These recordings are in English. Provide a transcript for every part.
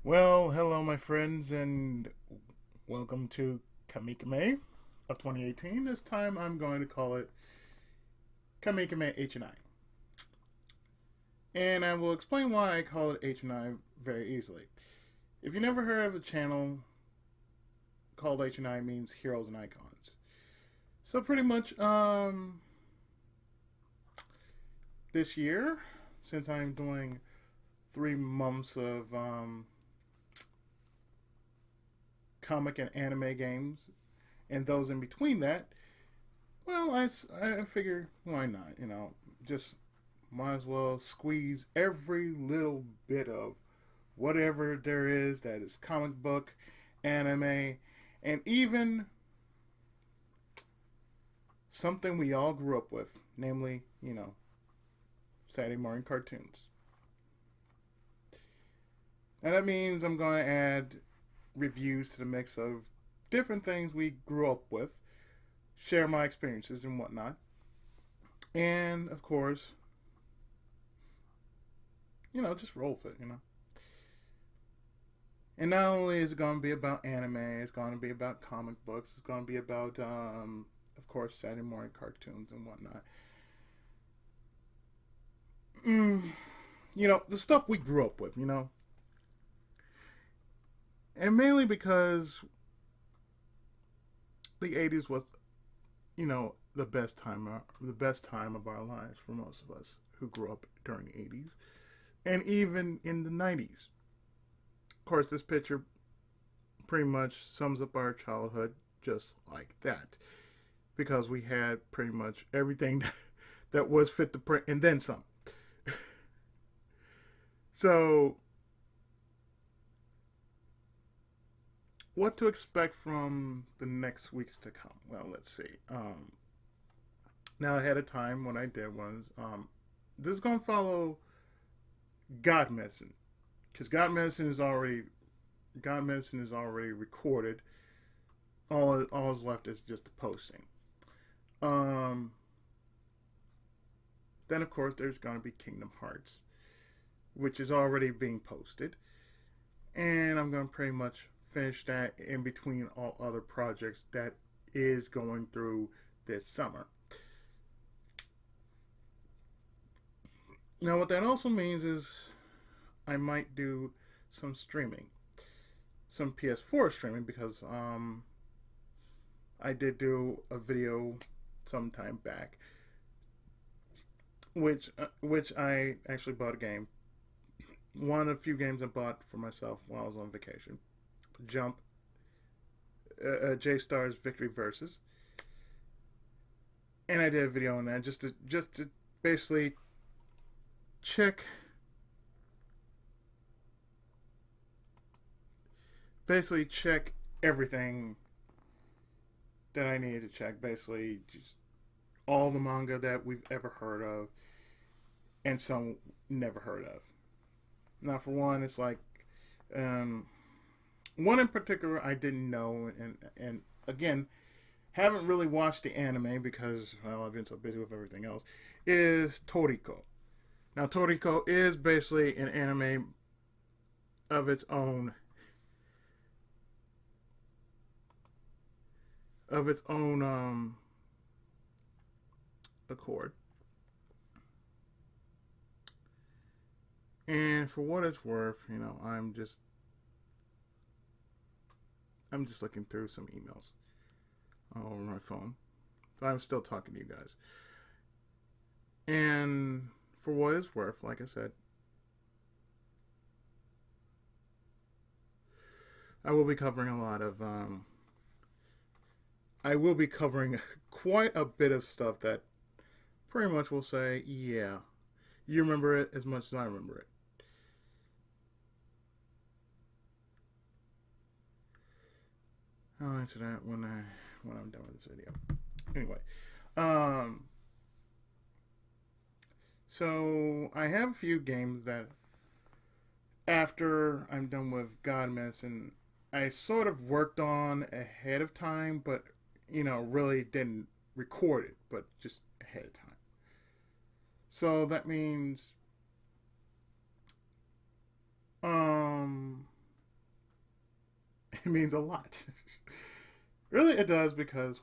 Well, hello, my friends, and welcome to Comicame of 2018. This time I'm going to call it Comicame H&I. And I will explain why I call it H&I very easily. If you never heard of a channel called H&I, means Heroes and Icons. So pretty much this year, since I'm doing 3 months of comic and anime games, and those in between that, well, I figure why not? Just might as well squeeze every little bit of whatever there is that is comic book, anime, and even something we all grew up with, namely, Saturday morning cartoons. And that means I'm going to add reviews to the mix of different things we grew up with, share my experiences and whatnot. And of course, just roll with it. And not only is it going to be about anime, it's going to be about comic books, it's going to be about, of course, Saturday morning cartoons and whatnot. The stuff we grew up with, And mainly because the 80s was, the best time of our lives for most of us who grew up during the 80s. And even in the 90s. Of course, this picture pretty much sums up our childhood just like that. Because we had pretty much everything that was fit to print and then some. So, what to expect from the next weeks to come? Well, let's see. Now, ahead of time, what I did was this is going to follow God Medicine, because God Medicine is already recorded. All is left is just the posting. Um, then of course there's going to be Kingdom Hearts, which is already being posted, and I'm going to pretty much finish that in between all other projects that is going through this summer. Now, what that also means is I might do some streaming, some PS4 streaming, because I did do a video some time back, which I actually bought a game, one of the few games I bought for myself while I was on vacation. Jump, J Star's Victory Versus, and I did a video on that just to basically check check everything that I needed to check. Basically, just all the manga that we've ever heard of, and some never heard of. Now, for one, it's like one in particular I didn't know, and again, haven't really watched the anime because, well, I've been so busy with everything else. Is Toriko. Now, Toriko is basically an anime of its own, accord. And for what it's worth, I'm just looking through some emails over my phone. But I'm still talking to you guys. And for what it's worth, like I said, I will be covering a lot of I will be covering quite a bit of stuff that pretty much will say, yeah, you remember it as much as I remember it. I'll answer that when I'm done with this video. Anyway, um, so I have a few games that after I'm done with God Medicine, I sort of worked on ahead of time, but really didn't record it, but just ahead of time. So that means, um, It means a lot. Really, it does, because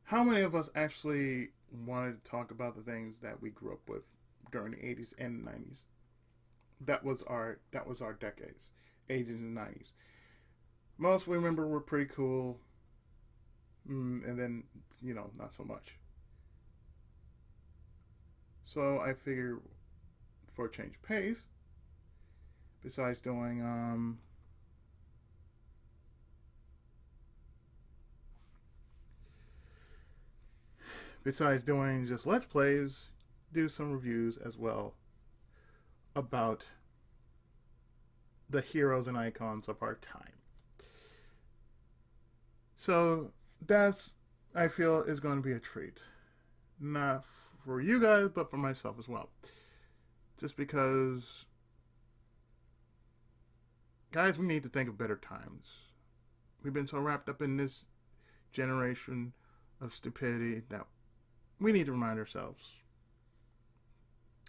how many of us actually wanted to talk about the things that we grew up with during the 80s and the 90s? That was our decades, 80s and 90s. Most we remember were pretty cool, and then not so much. So I figure, for a change of pace, besides doing just let's plays, do some reviews as well about the heroes and icons of our time. So that's, I feel, is going to be a treat, not for you guys but for myself as well, just because, guys, we need to think of better times. We've been so wrapped up in this generation of stupidity that we need to remind ourselves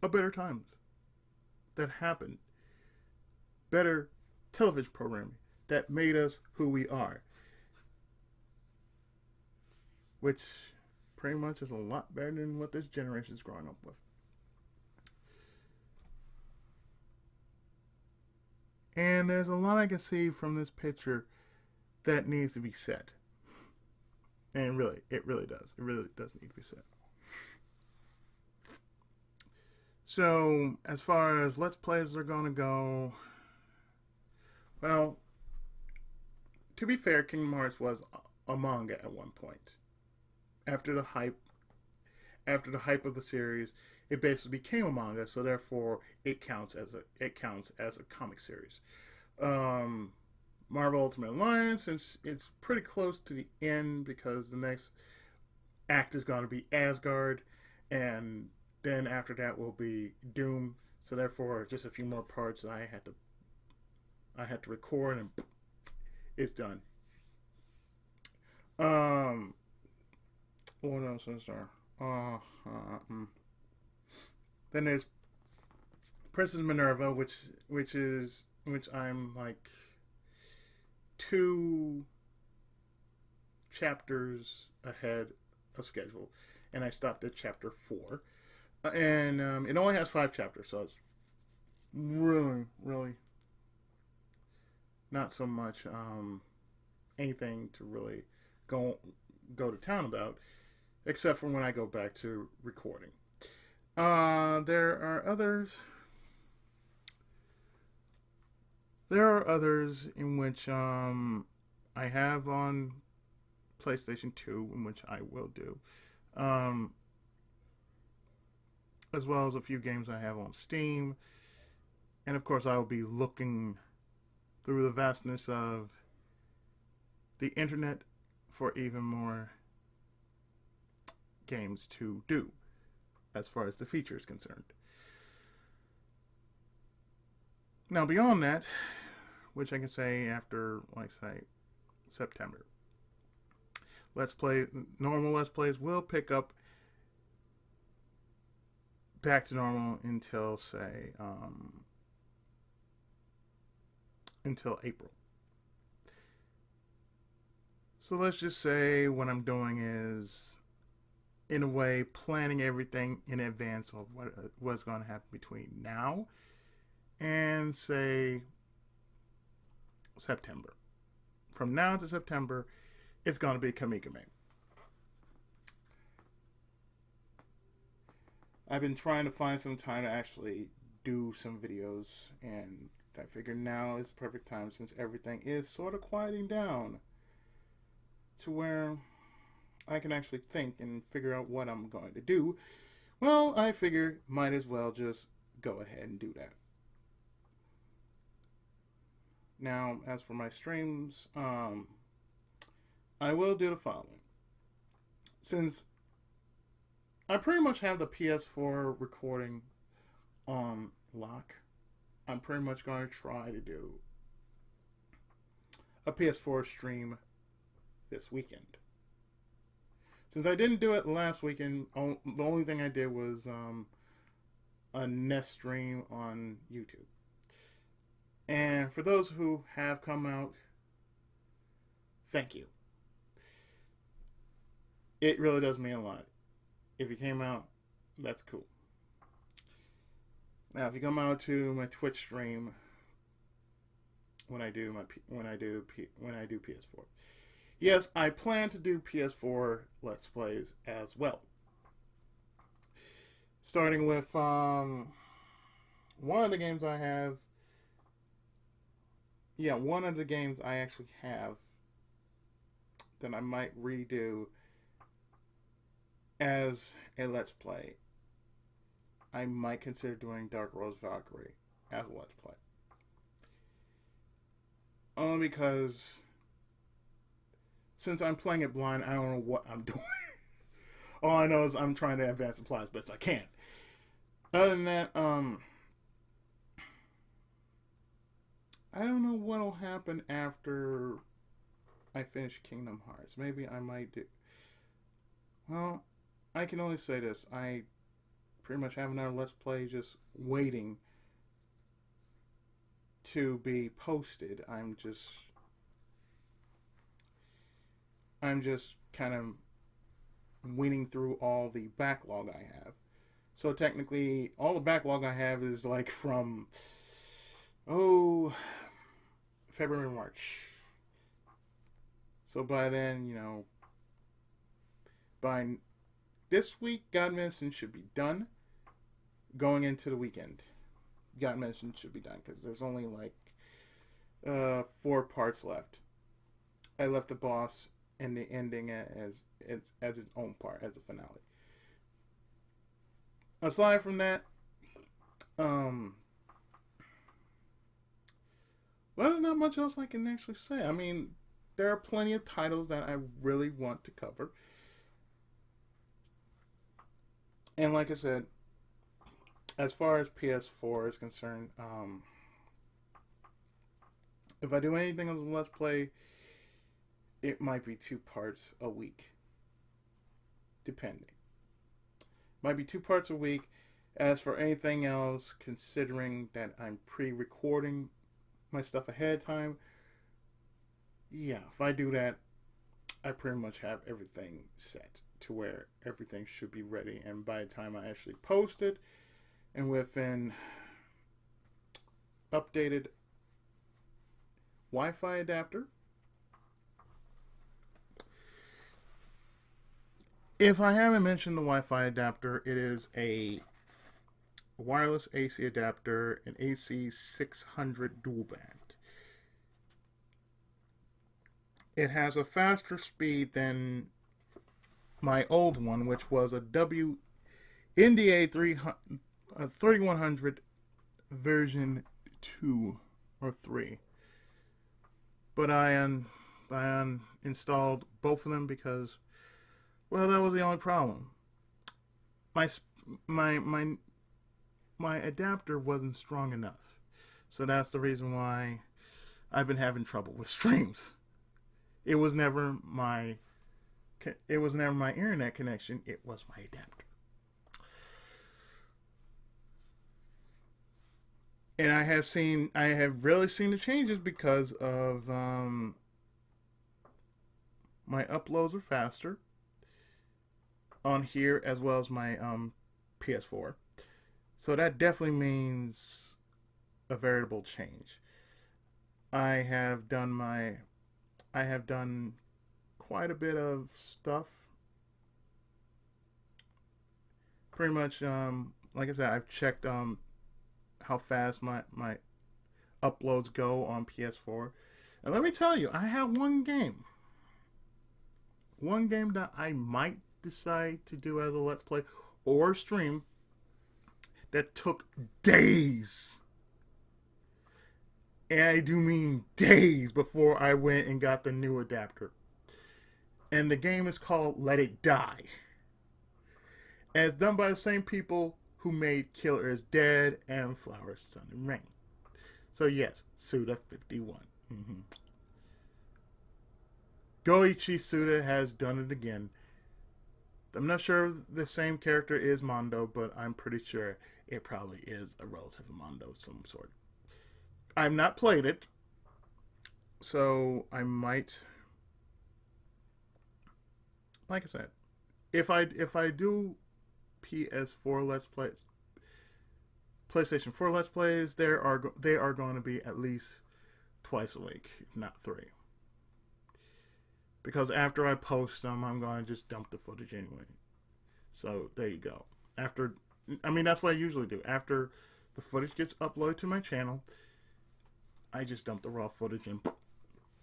of better times that happened, better television programming that made us who we are, which pretty much is a lot better than what this generation is growing up with. And there's a lot I can see from this picture that needs to be said. And really, it really does. It really does need to be said. So, as far as Let's Plays are going to go, well, to be fair, Kingdom Hearts was a manga at one point. After the hype of the series, it basically became a manga, so therefore it counts as a comic series. Marvel Ultimate Alliance, since it's pretty close to the end, because the next act is going to be Asgard, and then after that will be Doom. So therefore, just a few more parts I had to record, and it's done. What else is there? Then there's Princess Minerva, which I'm like 2 chapters ahead of schedule, and I stopped at chapter 4, and it only has 5 chapters, so it's really, really not so much anything to really go to town about, except for when I go back to recording. There are others. There are others in which I have on PlayStation 2, in which I will do, as well as a few games I have on Steam, and of course I will be looking through the vastness of the internet for even more games to do, as far as the feature is concerned. Now, beyond that, which I can say after, like, say, September, normal Let's Plays will pick up back to normal until, say, until April. So let's just say what I'm doing is, in a way, planning everything in advance of what's going to happen between now and, say, September. From now to September, it's going to be Comicame. I've been trying to find some time to actually do some videos, and I figure now is the perfect time, since everything is sort of quieting down to where I can actually think and figure out what I'm going to do. Well, I figure might as well just go ahead and do that. Now, as for my streams, I will do the following. Since I pretty much have the PS4 recording on lock, I'm pretty much going to try to do a PS4 stream this weekend. Since I didn't do it last weekend, the only thing I did was a NES stream on YouTube. And for those who have come out, thank you. It really does mean a lot. If you came out, that's cool. Now, if you come out to my Twitch stream when I do PS4, yes, I plan to do PS4 Let's Plays as well. Starting with one of the games I have. Yeah, one of the games I actually have that I might redo as a Let's Play. I might consider doing Dark Rose Valkyrie as a Let's Play. Only because since I'm playing it blind, I don't know what I'm doing. All I know is I'm trying to advance the plot as best I can. Other than that, I don't know what'll happen after I finish Kingdom Hearts. Maybe I might do. Well, I can only say this. I pretty much have another Let's Play just waiting to be posted. I'm just kind of weeding through all the backlog I have. So technically, all the backlog I have is like from February, March. So by then, by this week, God Medicine should be done. Going into the weekend, God Medicine should be done because there's only like 4 parts left. I left the boss and the ending as its own part, as a finale. Aside from that, well, there's not much else I can actually say. I mean, there are plenty of titles that I really want to cover. And like I said, as far as PS4 is concerned, if I do anything on the Let's Play, it might be 2 parts a week. Depending. Might be 2 parts a week. As for anything else, considering that I'm pre-recording my stuff ahead of time, yeah, if I do that, I pretty much have everything set to where everything should be ready. And by the time I actually post it, and with an updated Wi-Fi adapter, if I haven't mentioned the Wi-Fi adapter, it is a wireless AC adapter, an AC 600 dual band. It has a faster speed than my old one, which was a NDA 3100 version 2 or 3. But I installed both of them because, well, that was the only problem. My adapter wasn't strong enough. So that's the reason why I've been having trouble with streams. It was never my internet connection, it was my adapter. And I have really seen the changes because of my uploads are faster on here as well as my PS4. So that definitely means a veritable change. I have done quite a bit of stuff. Pretty much, like I said, I've checked how fast my uploads go on PS4. And let me tell you, I have one game that I might decide to do as a Let's Play or stream that took days. And I do mean days before I went and got the new adapter. And the game is called Let It Die. And it's done by the same people who made Killer is Dead and Flowers, Sun, and Rain. So yes, Suda51. Goichi Suda has done it again. I'm not sure if the same character is Mondo, but I'm pretty sure it probably is a relative of Mondo of some sort. I've not played it, so I might, like I said, if I do PS4 Let's Plays, PlayStation 4 Let's Plays, they are going to be at least twice a week, if not three. Because after I post them, I'm going to just dump the footage anyway. So there you go. That's what I usually do. After the footage gets uploaded to my channel, I just dump the raw footage, and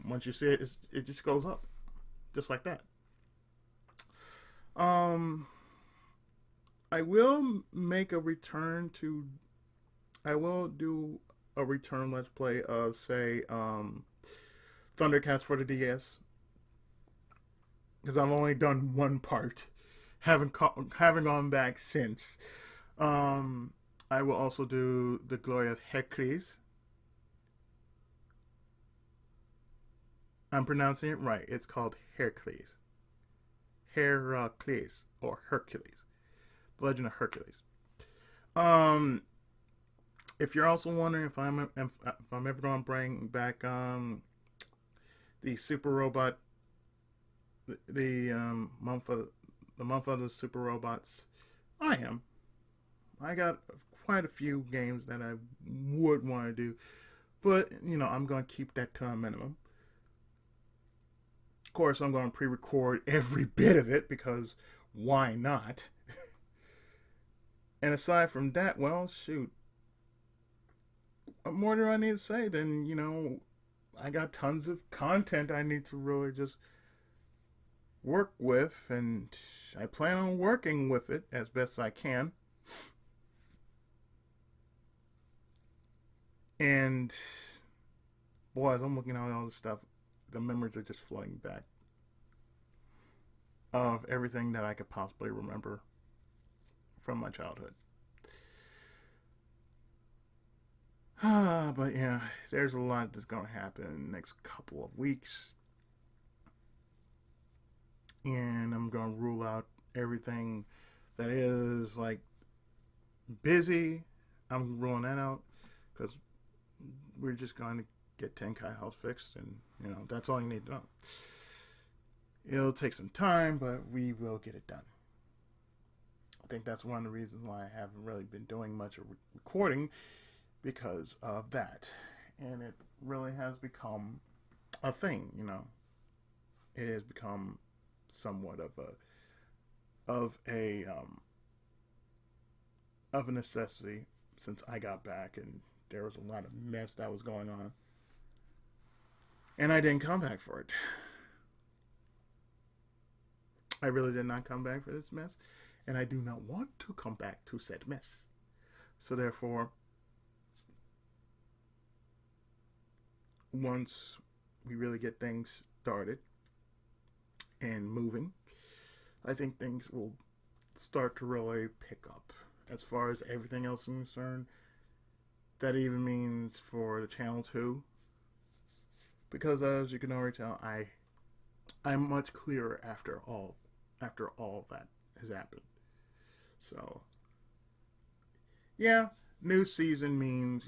once you see it, it just goes up, just like that. I will make a return to. I will do a return Let's Play of, say, Thundercats for the DS, because I've only done one part. Haven't gone back since. I will also do the Glory of Hercules. I'm pronouncing it right. It's called Hercules. Heracles or Hercules. The Legend of Hercules. If you're also wondering if I'm ever going to bring back the Super Robot, the month of the Super Robots, I am. I got quite a few games that I would want to do, but I'm going to keep that to a minimum. Of course, I'm going to pre-record every bit of it, because why not? And aside from that, well, shoot, what more do I need to say? Then, I got tons of content I need to really just work with, and I plan on working with it as best I can. And boy, as I'm looking at all this stuff, the memories are just flooding back of everything that I could possibly remember from my childhood. But yeah, there's a lot that's going to happen in the next couple of weeks. And I'm going to rule out everything that is like busy. I'm ruling that out, because we're just going to get Tenkai House fixed, and that's all you need to know. It'll take some time, but we will get it done. I think that's one of the reasons why I haven't really been doing much of recording, because of that. And it really has become a thing, It has become somewhat of a necessity since I got back, and there was a lot of mess that was going on, and I didn't come back for it. I really did not come back for this mess, and I do not want to come back to said mess. So therefore, once we really get things started and moving, I think things will start to really pick up as far as everything else is concerned. That even means for the channel too, because as you can already tell, I'm much clearer after all that has happened. So yeah, new season means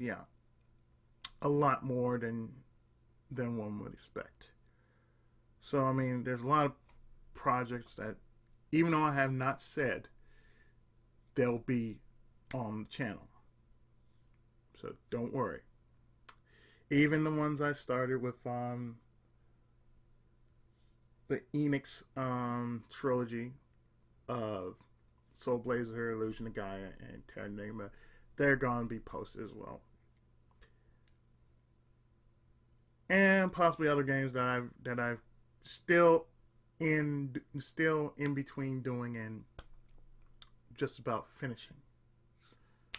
a lot more than one would expect. So there's a lot of projects that, even though I have not said, they'll be on the channel. So don't worry. Even the ones I started with the Enix trilogy of Soul Blazer, Illusion of Gaia, and Terra Nigma, they're going to be posted as well. And possibly other games that I've still in between doing and just about finishing.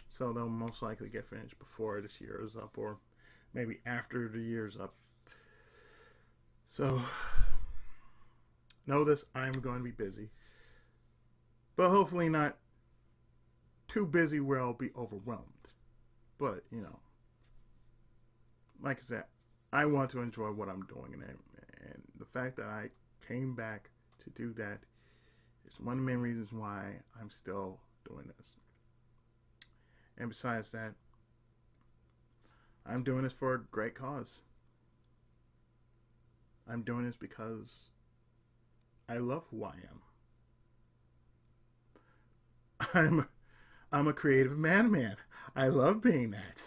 So they'll most likely get finished before this year is up, or maybe after the year's up. So know this, I'm going to be busy, but hopefully not too busy where I'll be overwhelmed. But like I said, I want to enjoy what I'm doing, and the fact that I came back to do that is one of the main reasons why I'm still doing this. And besides that, I'm doing this for a great cause. I'm doing this because I love who I am. I'm a creative man. I love being that.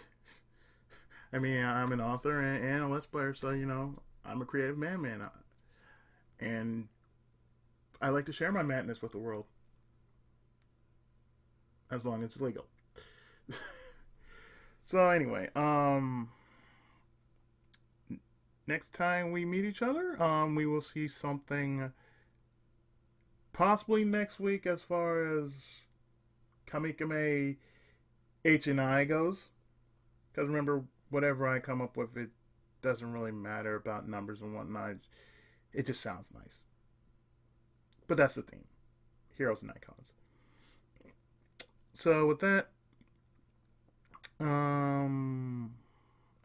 I mean, I'm an author and a let's player, so I'm a creative man. And I like to share my madness with the world, as long as it's legal. So anyway, next time we meet each other, we will see something possibly next week as far as Comicame H&I goes. Because remember, whatever I come up with, it doesn't really matter about numbers and whatnot. It just sounds nice. But that's the theme. Heroes and icons. So with that, I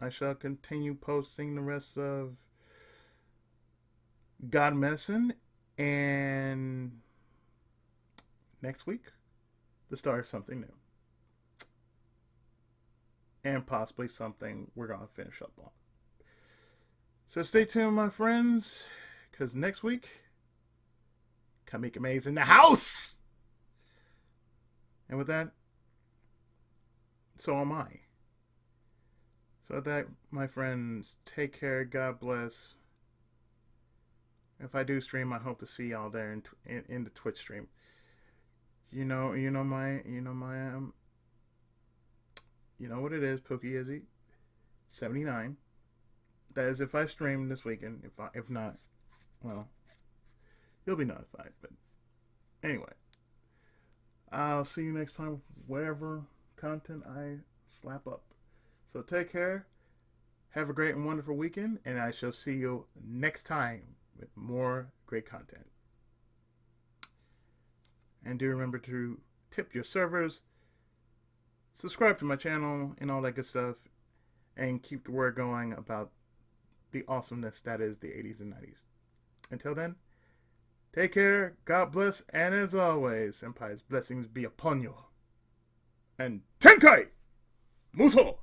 shall continue posting the rest of God Medicine, and next week, the start of something new. And possibly something we're going to finish up on. So stay tuned, my friends, because next week, Comicame is in the house! And with that, so am I. So that, my friends, take care, God bless. If I do stream, I hope to see y'all there in the Twitch stream. You know what it is, Pookie Izzy, 79. That is if I stream this weekend. If not, well, you'll be notified. But anyway, I'll see you next time with whatever content I slap up. So take care, have a great and wonderful weekend, and I shall see you next time with more great content. And do remember to tip your servers, subscribe to my channel, and all that good stuff, and keep the word going about the awesomeness that is the 80s and 90s. Until then, take care, God bless, and as always, Senpai's blessings be upon you. And Tenkai! Muso!